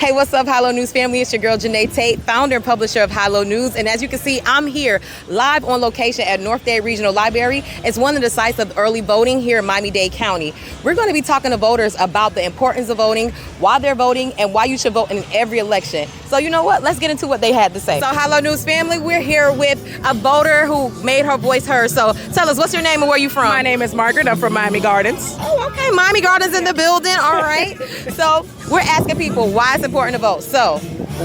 Hey, what's up, High Low News family? It's your girl, Janae Tate, founder and publisher of High Low News. And as you can see, I'm here live on location at North Dade Regional Library. It's one of the sites of early voting here in Miami-Dade County. We're going to be talking to voters about the importance of voting, why they're voting, and why you should vote in every election. So you know what? Let's get into what they had to say. So High Low News family, we're here with a voter who made her voice heard. So tell us, what's your name and where you from? My name is Margaret. I'm from Miami Gardens. Oh, okay. Miami Gardens in the building. All right. So we're asking people why it's important to vote. So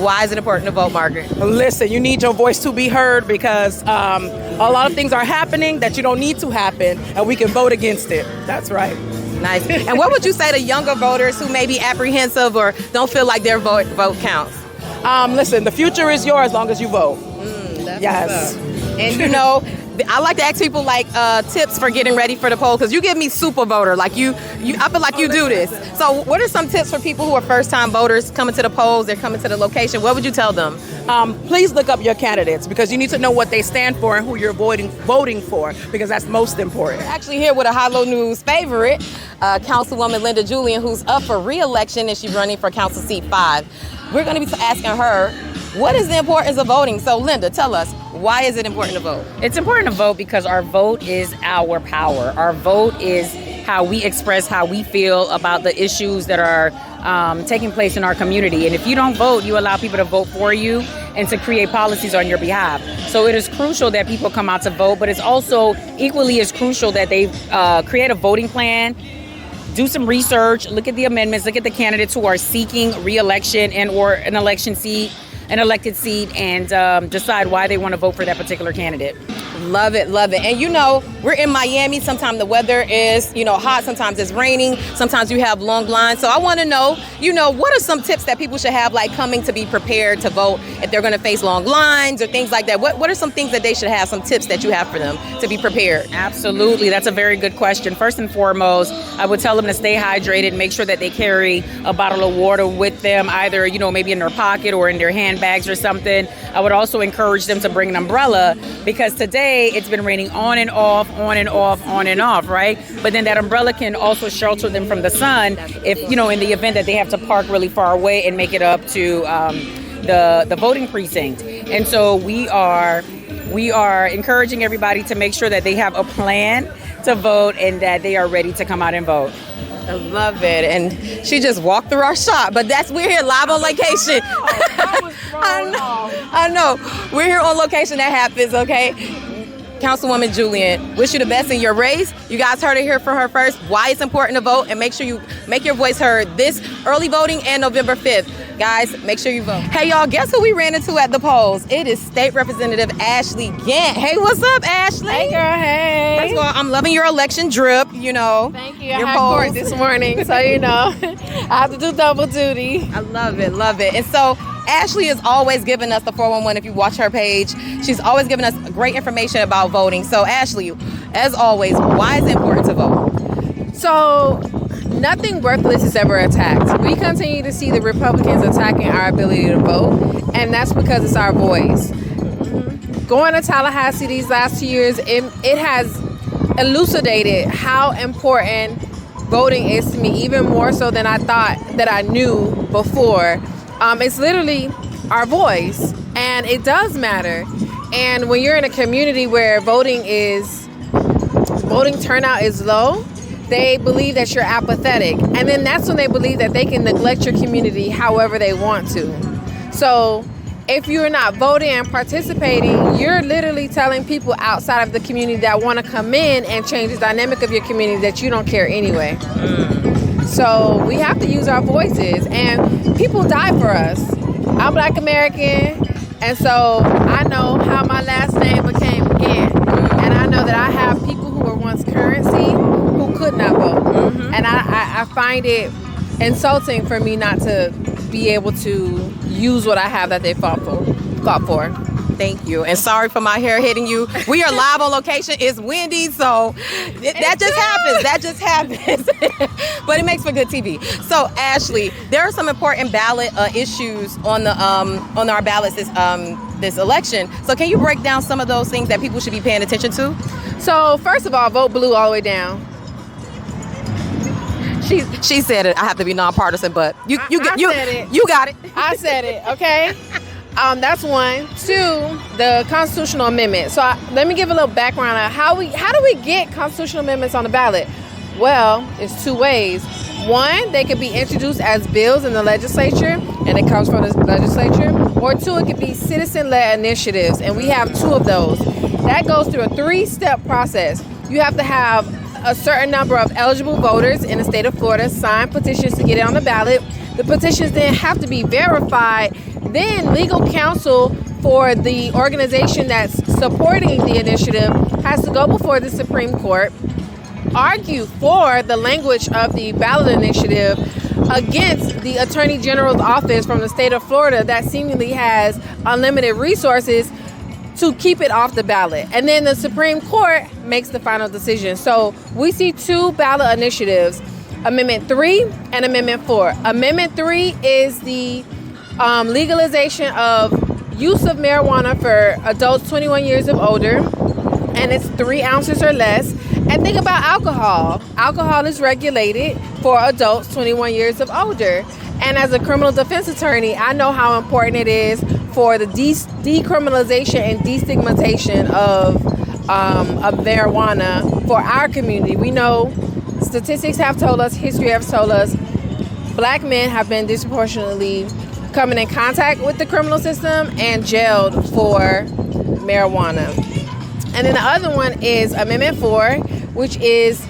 why is it important to vote, Margaret? Listen, you need your voice to be heard because a lot of things are happening that you don't need to happen, and we can vote against it. That's right. Nice. And what would you say to younger voters who may be apprehensive or don't feel like their vote counts? Listen, the future is yours as long as you vote. Yes. And you know, I like to ask people like tips for getting ready for the poll, because you give me super voter. Like I feel like you do this. So what are some tips for people who are first time voters coming to the polls, they're coming to the location? What would you tell them? Please look up your candidates because you need to know what they stand for and who you're voting for, because that's most important. We're actually here with a High Low News favorite, Councilwoman Linda Julian, who's up for re-election, and she's running for Council Seat 5. We're going to be asking her, what is the importance of voting? So Linda, tell us, why is it important to vote? It's important to vote because our vote is our power. Our vote is how we express how we feel about the issues that are taking place in our community. And if you don't vote, you allow people to vote for you and to create policies on your behalf. So it is crucial that people come out to vote, but it's also equally as crucial that they create a voting plan, do some research, look at the amendments, look at the candidates who are seeking re-election and or an elected seat, and decide why they want to vote for that particular candidate. Love it, love it. And you know, we're in Miami. Sometimes the weather is, hot. Sometimes it's raining. Sometimes you have long lines. So I want to know, what are some tips that people should have, like coming to be prepared to vote if they're going to face long lines or things like that? What are some things that they should have, some tips that you have for them to be prepared? Absolutely. That's a very good question. First and foremost, I would tell them to stay hydrated, make sure that they carry a bottle of water with them, either, maybe in their pocket or in their handbags or something. I would also encourage them to bring an umbrella, because today it's been raining on and off, right? But then that umbrella can also shelter them from the sun if, in the event that they have to park really far away and make it up to the voting precinct. And so we are encouraging everybody to make sure that they have a plan to vote and that they are ready to come out and vote. I love it. And she just walked through our shop, but we're here live on location. I know. We're here on location. That happens, okay? Councilwoman Julian, wish you the best in your race. You guys heard it here from her first, why it's important to vote, and make sure you make your voice heard this early voting and November 5th. Guys, make sure you vote. Hey, y'all, guess who we ran into at the polls? It is State Representative Ashley Gant. Hey, what's up, Ashley? Hey, girl, hey. First of all, I'm loving your election drip, Thank you. I had polls. court this morning, so, I have to do double duty. I love it, love it. And so Ashley is always giving us the 411 if you watch her page. She's always giving us great information about voting. So Ashley, as always, why is it important to vote? So nothing worthless is ever attacked. We continue to see the Republicans attacking our ability to vote, and that's because it's our voice. Going to Tallahassee these last 2 years, it has elucidated how important voting is to me, even more so than I thought that I knew before. It's literally our voice, and it does matter. And when you're in a community where voting turnout is low, they believe that you're apathetic. And then that's when they believe that they can neglect your community however they want to. So if you're not voting and participating, you're literally telling people outside of the community that want to come in and change the dynamic of your community that you don't care anyway. So we have to use our voices, and people die for us. I'm Black American, and so I know how my last name became Gant, and I know that I have people who were once currency who could not vote, and I find it insulting for me not to be able to use what I have that they fought for. Thank you. And sorry for my hair hitting you. We are live on location. It's windy, so that just happens. But it makes for good TV. So Ashley, there are some important ballot issues on our ballots this election. So can you break down some of those things that people should be paying attention to? So first of all, vote blue all the way down. She said it. I have to be nonpartisan, but you said it. You got it. I said it, okay? That's one. Two, the constitutional amendment. So let me give a little background on how do we get constitutional amendments on the ballot? Well, it's two ways. One, they could be introduced as bills in the legislature, and it comes from the legislature. Or two, it could be citizen-led initiatives, and we have two of those. That goes through a 3-step process. You have to have a certain number of eligible voters in the state of Florida sign petitions to get it on the ballot. The petitions then have to be verified. Then legal counsel for the organization that's supporting the initiative has to go before the Supreme Court, argue for the language of the ballot initiative against the Attorney General's office from the state of Florida that seemingly has unlimited resources to keep it off the ballot. And then the Supreme Court makes the final decision. So we see two ballot initiatives, Amendment 3 and Amendment 4. Amendment 3 is the legalization of use of marijuana for adults 21 years of older, and it's 3 ounces or less. And think about alcohol. Alcohol is regulated for adults 21 years of older. And as a criminal defense attorney, I know how important it is for the decriminalization and destigmatization of marijuana for our community. We know statistics have told us, history has told us, black men have been disproportionately coming in contact with the criminal system and jailed for marijuana. And then the other one is Amendment 4, which is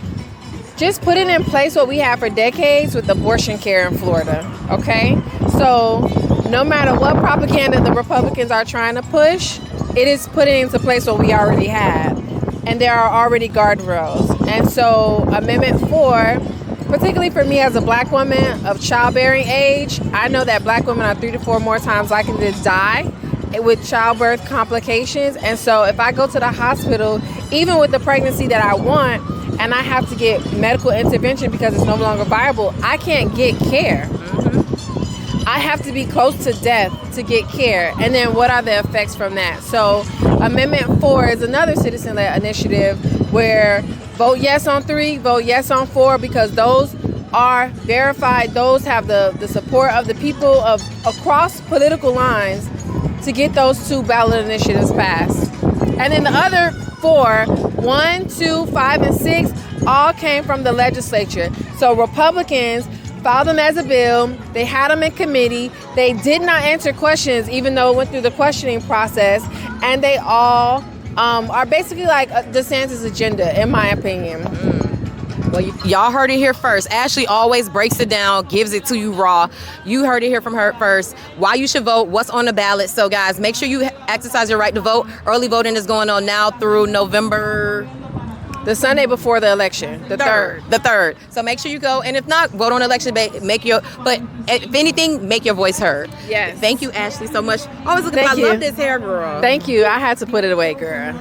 just putting in place what we have for decades with abortion care in Florida, okay? So no matter what propaganda the Republicans are trying to push, it is putting into place what we already have. And there are already guardrails. And so Amendment 4, particularly for me as a black woman of childbearing age, I know that black women are 3 to 4 more times likely to die with childbirth complications. And so if I go to the hospital, even with the pregnancy that I want, and I have to get medical intervention because it's no longer viable, I can't get care. I have to be close to death to get care. And then what are the effects from that? So Amendment 4 is another citizen-led initiative where vote yes on 3, vote yes on 4, because those are verified. Those have the support of the people of across political lines to get those 2 ballot initiatives passed. And then the other 4, 1, 2, 5, and 6, all came from the legislature. So Republicans filed them as a bill. They had them in committee. They did not answer questions, even though it went through the questioning process. And they all are basically like DeSantis' agenda, in my opinion. Well, y'all heard it here first. Ashley always breaks it down, gives it to you raw. You heard it here from her first. Why you should vote, what's on the ballot. So, guys, make sure you exercise your right to vote. Early voting is going on now through November... The Sunday before the election, the 3rd. The 3rd. So make sure you go. And if not, vote on election day. But if anything, make your voice heard. Yes. Thank you, Ashley, so much. Always looking Thank for, I you. love this hair, girl. Thank you. I had to put it away, girl.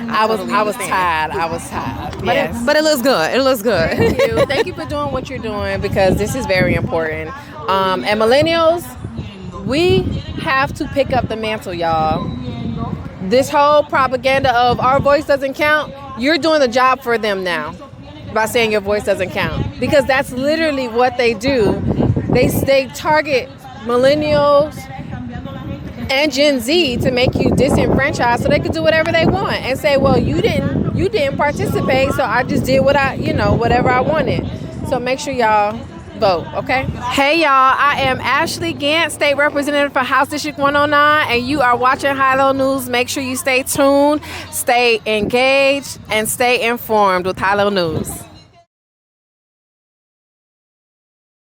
I was tired. Yes. But it looks good. It looks good. Thank you. Thank you for doing what you're doing, because this is very important. And millennials, we have to pick up the mantle, y'all. This whole propaganda of our voice doesn't count, you're doing the job for them now by saying your voice doesn't count, because that's literally what they do. They target millennials and Gen Z to make you disenfranchised so they can do whatever they want and say, well, you didn't participate, so I just did whatever I wanted. So make sure y'all vote, okay? Hey y'all, I am Ashley Gant, State Representative for House District 109, and you are watching High-Low News. Make sure you stay tuned, stay engaged, and stay informed with High-Low News.